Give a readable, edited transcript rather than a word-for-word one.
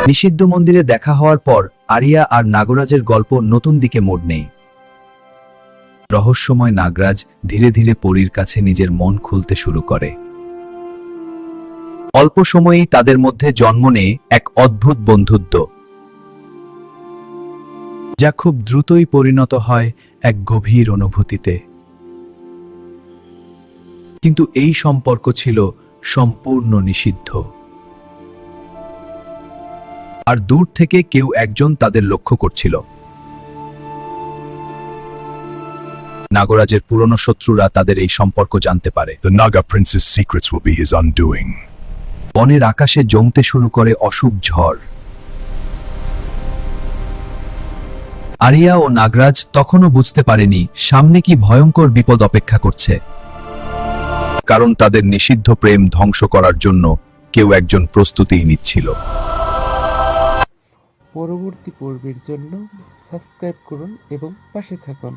নিষিদ্ধ মন্দিরে দেখা হওয়ার পর আরিয়া আর নাগরাজের গল্প নতুন দিকে মোড় নেয়। রহস্যময় নাগরাজ ধীরে ধীরে পরীর কাছে নিজের মন খুলতে শুরু করে। অল্প সময়েই তাদের মধ্যে জন্ম নেয় এক অদ্ভুত বন্ধুত্ব, যা খুব দ্রুতই পরিণত হয় এক গভীর অনুভূতিতে। কিন্তু এই সম্পর্ক ছিল সম্পূর্ণ নিষিদ্ধ, আর দূর থেকে কেউ একজন তাদের লক্ষ্য করছিল। নাগরাজের পুরনো শত্রুরা তাদের এই সম্পর্ক জানতে পারে। The Naga Prince's secrets will be his undoing. বনের আকাশে জমতে শুরু করে অশুভ ঝড়। আরিয়া ও নাগরাজ তখনও বুঝতে পারেনি সামনে কি ভয়ঙ্কর বিপদ অপেক্ষা করছে, কারণ তাদের নিষিদ্ধ প্রেম ধ্বংস করার জন্য কেউ একজন প্রস্তুতি নিচ্ছিল। পরবর্তী পর্বের জন্য সাবস্ক্রাইব করুন এবং পাশে থাকুন।